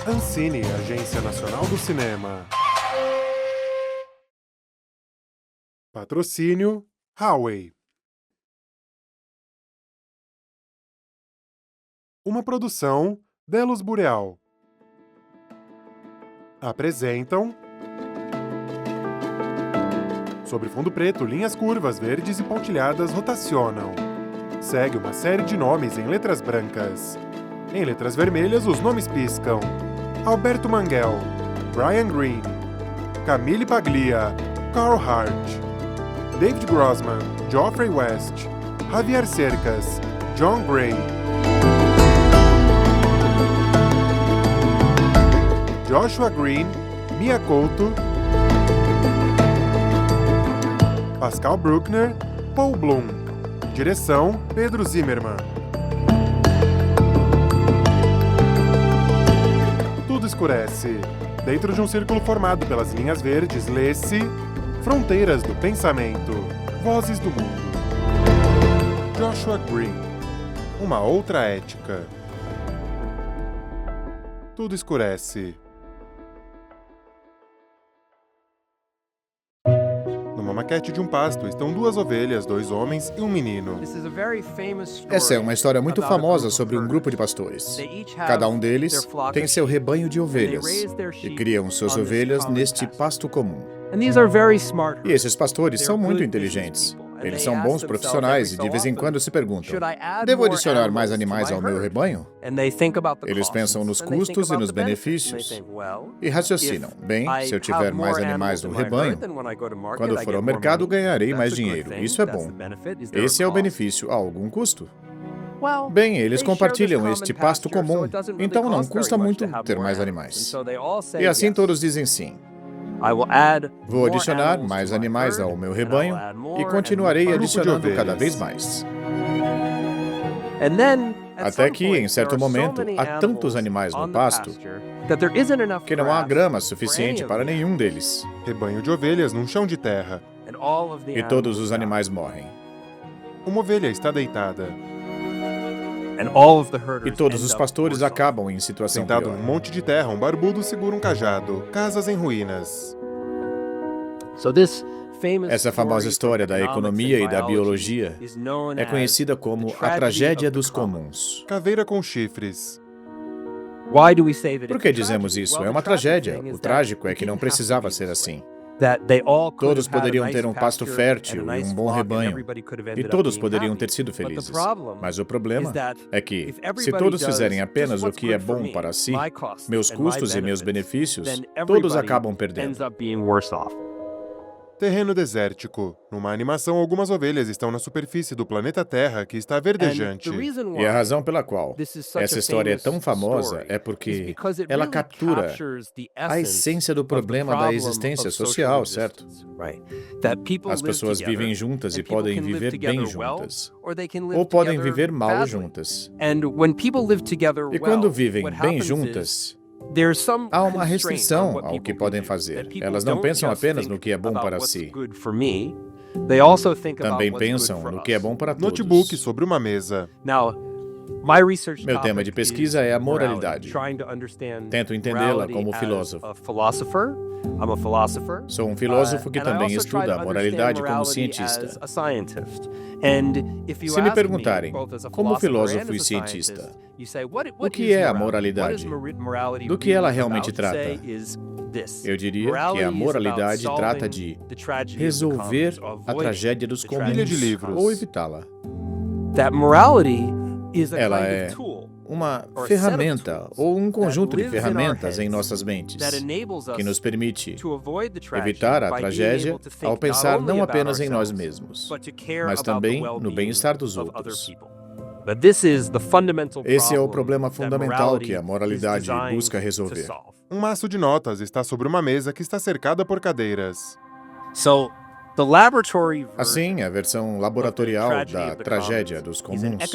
Ancine, Agência Nacional do Cinema. Patrocínio Huawei. Uma produção Delos Boreal. Apresentam... Sobre fundo preto, linhas curvas, verdes e pontilhadas rotacionam. Segue uma série de nomes em letras brancas. Em letras vermelhas, os nomes piscam. Alberto Manguel, Brian Greene, Camille Paglia, Carl Hart, David Grossman, Geoffrey West, Javier Cercas, John Gray, Joshua Green, Mia Couto, Pascal Bruckner, Paul Bloom. Direção, Pedro Zimmermann. Tudo escurece. Dentro de um círculo formado pelas linhas verdes, lê-se Fronteiras do Pensamento, Vozes do Mundo. Joshua Green. Uma outra ética. Tudo escurece. Numa maquete de um pasto estão 2 ovelhas, 2 homens e um menino. Essa é uma história muito famosa sobre um grupo de pastores. Cada um deles tem seu rebanho de ovelhas e criam suas ovelhas neste pasto comum. E esses pastores são muito inteligentes. Eles são bons profissionais e de vez em quando se perguntam: devo adicionar mais animais ao meu rebanho? Eles pensam nos custos e nos benefícios e raciocinam: bem, se eu tiver mais animais no rebanho, quando for ao mercado ganharei mais dinheiro. Isso é bom. Esse é o benefício a algum custo. Bem, eles compartilham este pasto comum, então não custa muito ter mais animais. E assim todos dizem sim. Vou adicionar mais animais ao meu rebanho e continuarei adicionando cada vez mais. Até que, em certo momento, há tantos animais no pasto que não há grama suficiente para nenhum deles. Rebanho de ovelhas num chão de terra. E todos os animais morrem. Uma ovelha está deitada. E todos os pastores acabam em situação Sentado pior. num monte de terra, um barbudo segura um cajado. Casas em ruínas. Essa famosa história da economia e da biologia é conhecida como a tragédia dos comuns. Caveira com chifres. Por que dizemos isso? É uma tragédia. O trágico é que não precisava ser assim. Todos poderiam ter um pasto fértil e um bom rebanho, e todos poderiam ter sido felizes. Mas o problema é que, se todos fizerem apenas o que é bom para si, meus custos e meus benefícios, todos acabam perdendo. Terreno desértico. Numa animação, algumas ovelhas estão na superfície do planeta Terra que está verdejante. E a razão pela qual essa história é tão famosa é porque ela captura a essência do problema da existência social, certo? As pessoas vivem juntas e podem viver bem juntas, ou podem viver mal juntas. E quando vivem bem juntas, há uma restrição ao que podem fazer. Elas não pensam apenas no que é bom para si. Também pensam no que é bom para todos. Notebook sobre uma mesa. Meu tema de pesquisa é a moralidade. Tento entendê-la como filósofo. Sou um filósofo que também estuda a moralidade como cientista. Se me perguntarem, como filósofo e cientista, o que é a moralidade? Do que ela realmente trata? Eu diria que a moralidade trata de resolver a tragédia dos comuns Pilha de livros. ou evitá-la. Ela é uma ferramenta ou um conjunto de ferramentas em nossas mentes que nos permite evitar a tragédia ao pensar não apenas em nós mesmos, mas também no bem-estar dos outros. Esse é o problema fundamental que a moralidade busca resolver. Um maço de notas está sobre uma mesa que está cercada por cadeiras. Assim, a versão laboratorial da tragédia dos comuns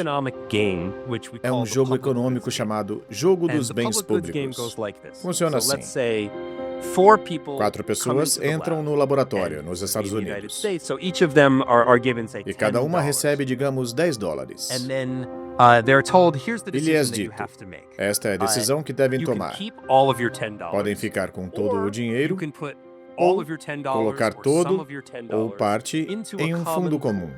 é um jogo econômico chamado Jogo dos Bens Públicos. Funciona assim. 4 pessoas entram no laboratório nos Estados Unidos. E cada uma recebe, digamos, $10. E lhes dito, esta é a decisão que devem tomar. Podem ficar com todo o dinheiro, ou colocar todo ou parte em um fundo comum.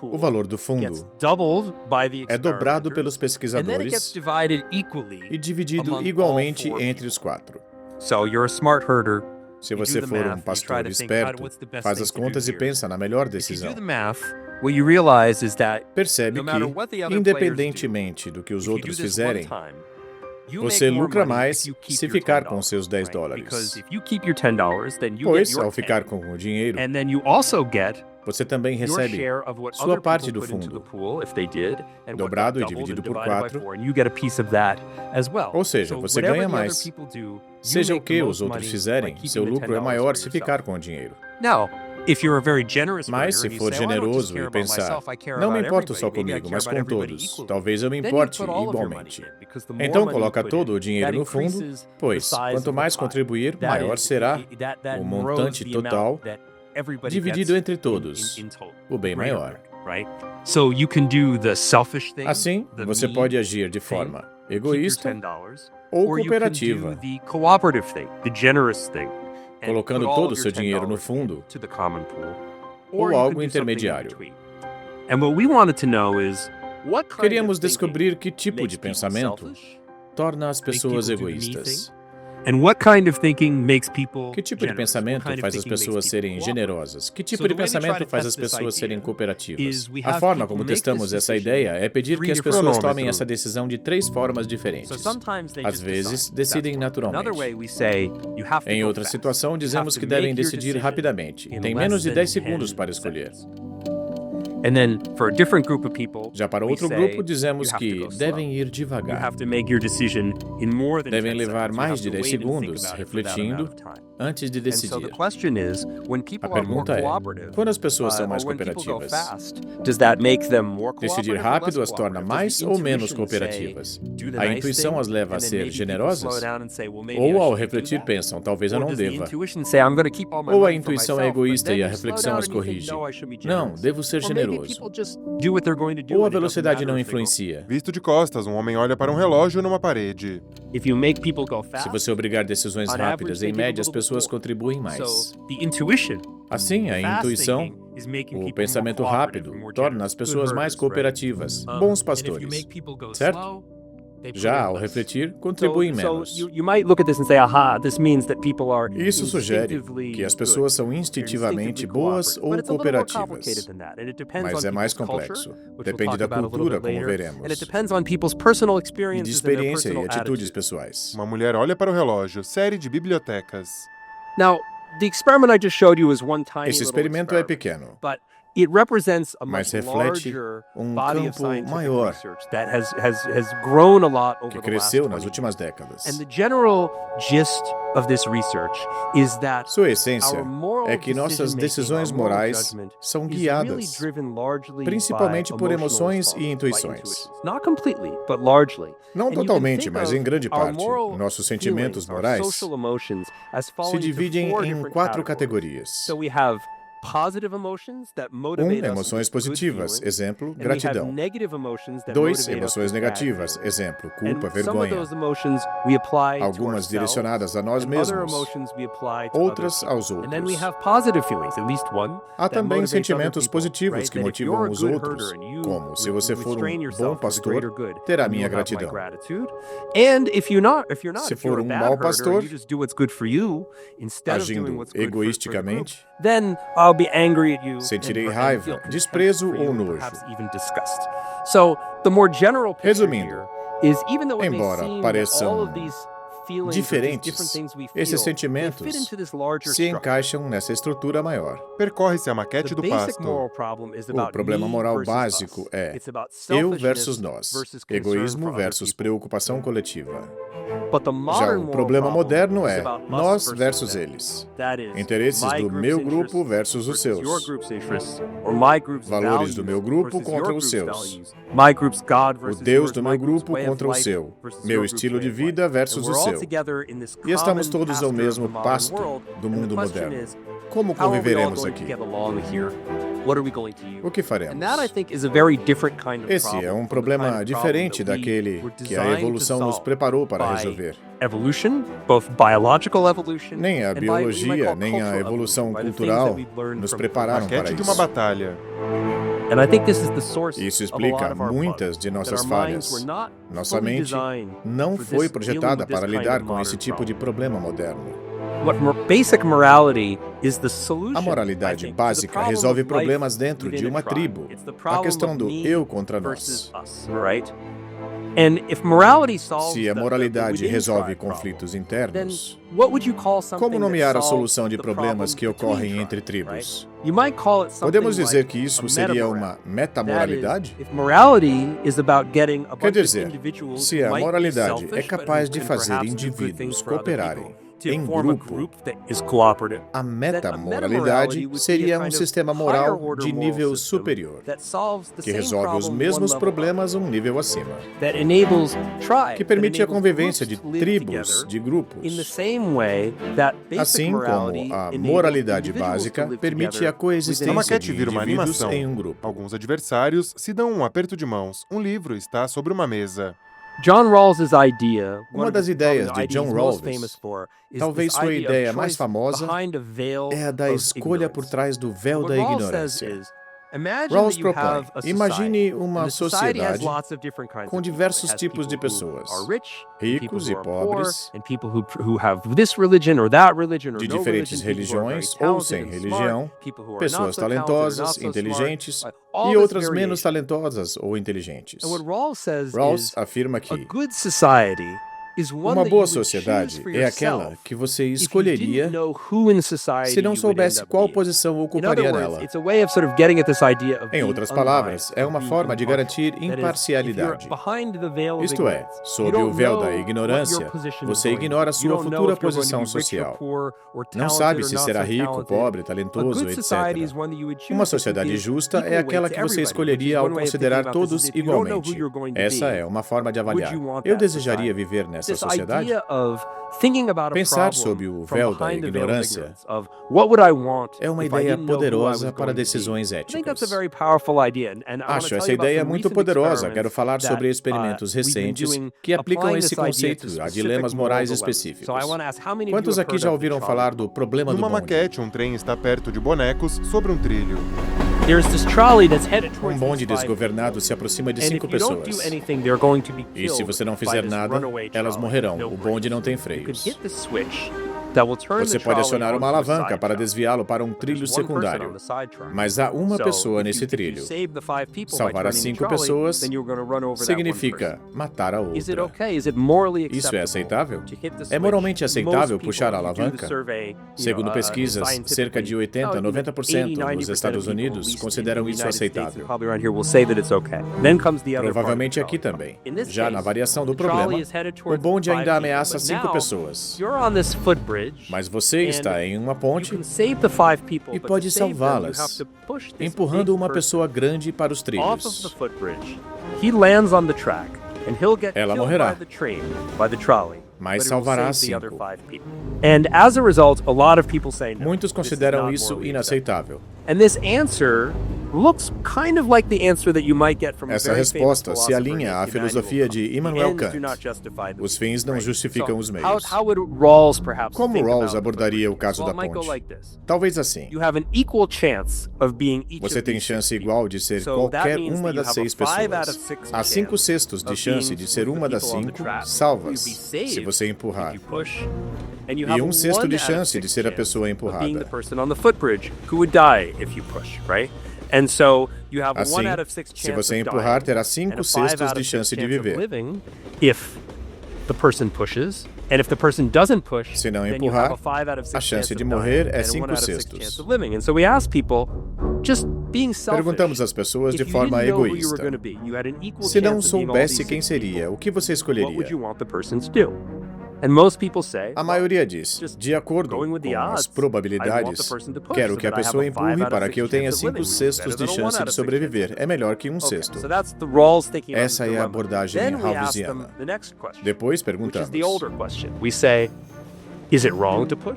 O valor do fundo é dobrado pelos pesquisadores e dividido igualmente entre os 4. Se você for um pastor esperto, faz as contas e pensa na melhor decisão. Percebe que, independentemente do que os outros fizerem, você lucra mais se ficar com seus $10. Pois, ao ficar com o dinheiro, você também recebe sua parte do fundo, dobrado e dividido por 4. Ou seja, você ganha mais. Seja o que os outros fizerem, seu lucro é maior se ficar com o dinheiro. Mas se for generoso e pensar, não me importo só comigo, mas com todos, talvez eu me importe igualmente. Então coloca todo o dinheiro no fundo, pois quanto mais contribuir, maior será o montante total dividido entre todos, o bem maior. Assim, você pode agir de forma egoísta ou cooperativa, colocando todo o seu dinheiro no fundo, ou algo intermediário. Queríamos descobrir que tipo de pensamento torna as pessoas egoístas. Que tipo de pensamento faz as pessoas serem generosas? Que tipo de pensamento faz as pessoas serem cooperativas? A forma como testamos essa ideia é pedir que as pessoas tomem essa decisão de 3 formas diferentes. Às vezes, decidem naturalmente. Em outra situação, dizemos que devem decidir rapidamente. Tem menos de 10 segundos para escolher. Já para outro grupo, dizemos que devem ir devagar. Devem levar mais de 10 segundos refletindo antes de decidir. A pergunta é, quando as pessoas são mais cooperativas, decidir rápido as torna mais ou menos cooperativas? A intuição as leva a ser generosas? Ou ao refletir pensam, talvez eu não deva? Ou a intuição é egoísta e a reflexão as corrige? Não, devo ser generoso. Ou a velocidade não influencia? Visto de costas, um homem olha para um relógio numa parede. Se você obrigar decisões rápidas, em média as pessoas contribuem mais. Assim, a intuição, o pensamento rápido, torna as pessoas mais cooperativas, bons pastores, certo? Já ao refletir, contribuem menos. Isso sugere que as pessoas são instintivamente boas ou cooperativas. Mas é mais complexo. Depende da cultura, como veremos. E de experiência e atitudes pessoais. Uma mulher olha para o relógio, série de bibliotecas. Esse experimento é pequeno, mas reflete um campo maior que cresceu nas últimas décadas. Sua essência é que nossas decisões morais são guiadas principalmente por emoções e intuições. Não totalmente, mas em grande parte. Nossos sentimentos morais se dividem em 4 categorias. Emoções positivas, exemplo, gratidão. 2, emoções negativas, exemplo, culpa, vergonha. Algumas direcionadas a nós mesmos, outras aos outros. Há também sentimentos positivos que motivam os outros, como, se você for um bom pastor, terá minha gratidão. Se for um mau pastor, agindo egoisticamente, sentirei raiva, desprezo ou nojo. Resumindo, embora pareçam diferentes, esses sentimentos se encaixam nessa estrutura maior. Percorre-se a maquete do pasto. O problema moral básico é eu versus nós, egoísmo versus preocupação coletiva. Já o problema moderno é nós versus eles, interesses do meu grupo versus os seus, valores do meu grupo contra os seus, o Deus do meu grupo contra o seu, meu estilo de vida versus o seu. E estamos todos ao mesmo pasto do mundo moderno. Como conviveremos aqui? O que faremos? Esse é um problema diferente daquele que a evolução nos preparou para resolver. Nem a biologia, nem a evolução cultural nos prepararam para Maquete de uma isso. batalha. Isso explica muitas de nossas falhas. Nossa mente não foi projetada para lidar com esse tipo de problema moderno. A moralidade básica resolve problemas dentro de uma tribo. A questão do eu contra nós. Se a moralidade resolve conflitos internos, como nomear a solução de problemas que ocorrem entre tribos? Podemos dizer que isso seria uma metamoralidade? Quer dizer, se a moralidade é capaz de fazer indivíduos cooperarem em grupo, a metamoralidade seria um sistema moral de nível superior, que resolve os mesmos problemas um nível acima, que permite a convivência de tribos, de grupos, assim como a moralidade básica permite a A coexistência maquete de vira uma indivíduos animação. em um grupo. Alguns adversários se dão um aperto de mãos. Um livro está sobre uma mesa. Uma das ideias de John Rawls, talvez sua ideia mais famosa, é a da escolha por trás do véu da ignorância. Rawls propõe, imagine uma sociedade com diversos tipos de pessoas, ricos e pobres, de diferentes religiões ou sem religião, pessoas talentosas, inteligentes e outras menos talentosas ou inteligentes. Rawls afirma que uma boa sociedade é aquela que você escolheria se não soubesse qual posição ocuparia nela. Em outras palavras, é uma forma de garantir imparcialidade. Isto é, sob o véu da ignorância, você ignora sua futura posição social. Não sabe se será rico, pobre, talentoso, etc. Uma sociedade justa é aquela que você escolheria ao considerar todos igualmente. Essa é uma forma de avaliar. Eu desejaria viver nessa sociedade? Pensar sob o véu da ignorância é uma ideia poderosa para decisões éticas. Acho essa ideia muito poderosa. Quero falar sobre experimentos recentes que aplicam esse conceito a dilemas morais específicos. Quantos aqui já ouviram falar do problema do Numa bonde? maquete, um trem está perto de bonecos sobre um trilho. Um bonde desgovernado se aproxima de 5 pessoas. E se você não fizer nada, elas morrerão. O bonde não tem freios. Você pode acionar uma alavanca para desviá-lo para um trilho secundário. Mas há uma pessoa nesse trilho. Salvar as 5 pessoas significa matar a outra. Isso é aceitável? É moralmente aceitável puxar a alavanca? Segundo pesquisas, cerca de 80 a 90% dos Estados Unidos consideram isso aceitável. Provavelmente aqui também. Já na variação do problema, o bonde ainda ameaça 5 pessoas. Mas você está em uma ponte e pode salvá-las, empurrando uma pessoa grande para os trilhos. Ela morrerá, mas salvará as 5. Muitos consideram isso inaceitável. Essa resposta se alinha à filosofia de Immanuel Kant. Os fins não justificam os meios. Como Rawls abordaria o caso da ponte? Talvez assim. Você tem chance igual de ser qualquer uma das 6 pessoas. Há 5 sextos de chance de ser uma das 5 salvas, se você empurrar. E 1 sexto de chance de ser a pessoa empurrada. Assim, se você empurrar, terá 5 sextos de chance de viver. Se não empurrar, a chance de morrer é 5 sextos. Perguntamos às pessoas de forma egoísta. Se não soubesse quem seria, o que você escolheria? A maioria diz, de acordo com as probabilidades, quero que a pessoa empurre para que eu tenha 5 sextos de chance de sobreviver. É melhor que 1 sexto. Essa é a abordagem rawlsiana. Depois perguntamos,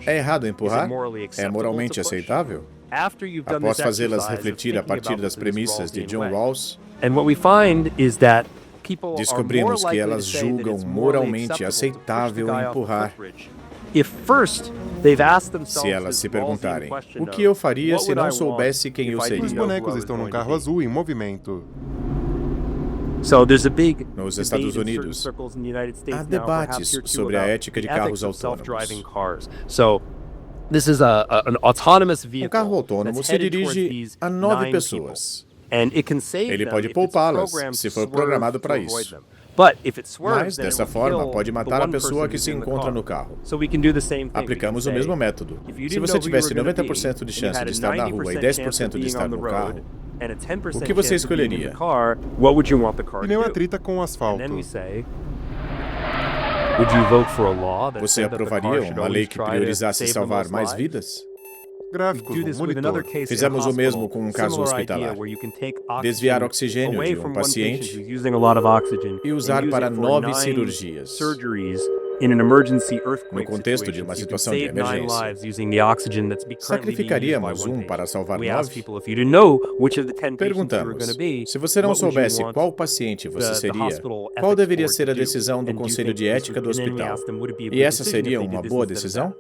é errado empurrar? É moralmente aceitável? Após fazê-las refletir a partir das premissas de John Rawls, descobrimos que elas julgam moralmente aceitável empurrar. Se elas se perguntarem, o que eu faria se não soubesse quem eu seria? Os bonecos estão num carro azul em movimento. Nos Estados Unidos, há debates sobre a ética de carros autônomos. Um carro autônomo se dirige a 9 pessoas. Ele pode poupá-las, se for programado para isso. Mas, dessa forma, pode matar a pessoa que se encontra no carro. Aplicamos o mesmo método. Se você tivesse 90% de chance de estar na rua e 10% de estar no carro, o que você escolheria? Pneu a trita com asfalto. Você aprovaria uma lei que priorizasse salvar mais vidas? Gráficos no monitor. Fizemos o mesmo com um caso hospitalar. Desviar oxigênio de um paciente e usar para 9 cirurgias. No contexto de uma situação de emergência, sacrificaríamos um para salvar 9? Perguntamos, se você não soubesse qual paciente você seria, qual deveria ser a decisão do Conselho de Ética do hospital? E essa seria uma boa decisão?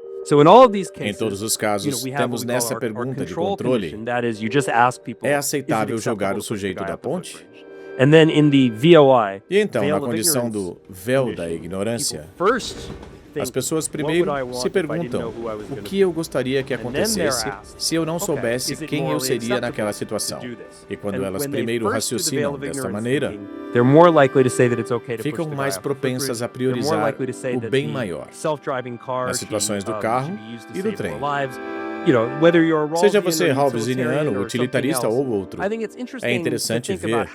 Em todos os casos, temos nessa pergunta de controle, é aceitável jogar o sujeito da ponte? E então, na condição do véu da ignorância, as pessoas primeiro se perguntam o que eu gostaria que acontecesse se eu não soubesse quem eu seria naquela situação. E quando elas primeiro raciocinam desta maneira, ficam mais propensas a priorizar o bem maior nas situações do carro e do trem. Seja você hobbesiano, utilitarista ou outro, é interessante ver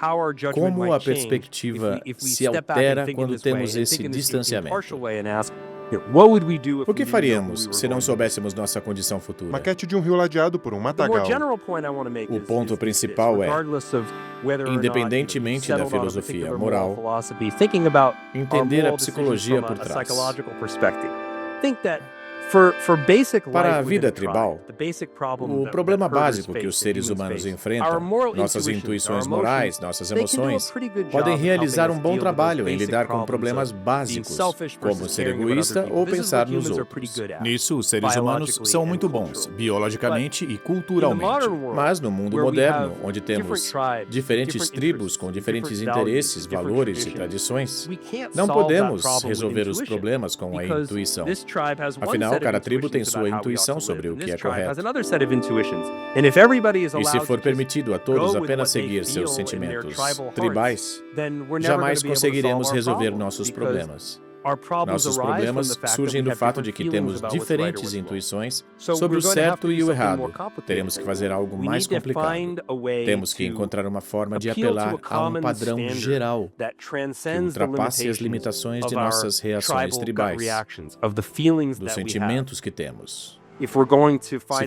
como a perspectiva se altera quando temos esse distanciamento. O que faríamos se não soubéssemos nossa condição futura? Maquete de um rio ladeado por um matagal. O ponto principal é, independentemente da filosofia moral, entender a psicologia por trás. Para a vida tribal, o problema básico que os seres humanos enfrentam, nossas intuições morais, nossas emoções, podem realizar um bom trabalho em lidar com problemas básicos, como ser egoísta ou pensar nos outros. Nisso, os seres humanos são muito bons, biologicamente e culturalmente. Mas no mundo moderno, onde temos diferentes tribos com diferentes interesses, valores e tradições, não podemos resolver os problemas com a intuição. Afinal, cada tribo tem sua intuição sobre o que é correto. E se for permitido a todos apenas seguir seus sentimentos tribais, jamais conseguiremos resolver nossos problemas. Nossos problemas surgem do fato de que temos diferentes intuições sobre o certo e o errado. Teremos que fazer algo mais complicado. Temos que encontrar uma forma de apelar a um padrão geral que ultrapasse as limitações de nossas reações tribais, dos sentimentos que temos. Se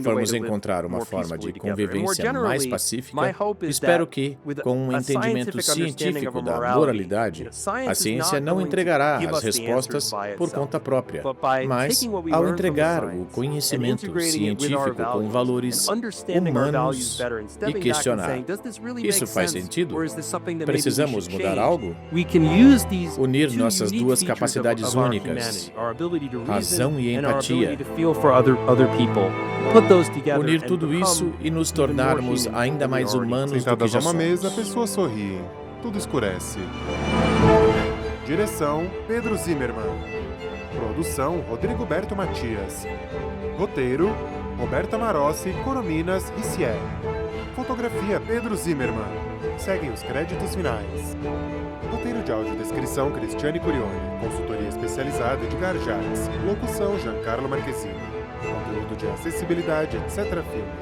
formos encontrar uma forma de convivência mais pacífica, espero que, com um entendimento científico da moralidade, a ciência não entregará as respostas por conta própria, mas, ao entregar o conhecimento científico com valores humanos e questionar, isso faz sentido? Precisamos mudar algo? Unir nossas duas capacidades únicas, razão e empatia, unir tudo isso e nos tornarmos ainda mais humanos do que já Sentadas a uma somos. mesa, pessoas sorriem. Tudo escurece. Direção: Pedro Zimmermann. Produção: Rodrigo Berto Matias. Roteiro: Roberta Marossi, Corominas e Cier. Fotografia: Pedro Zimmermann. Seguem os créditos finais. Roteiro de audiodescrição: Cristiane Curione. Consultoria especializada: Edgar Jacques. Locução: Giancarlo Marquezine. Conteúdo de acessibilidade, etc. Filmes.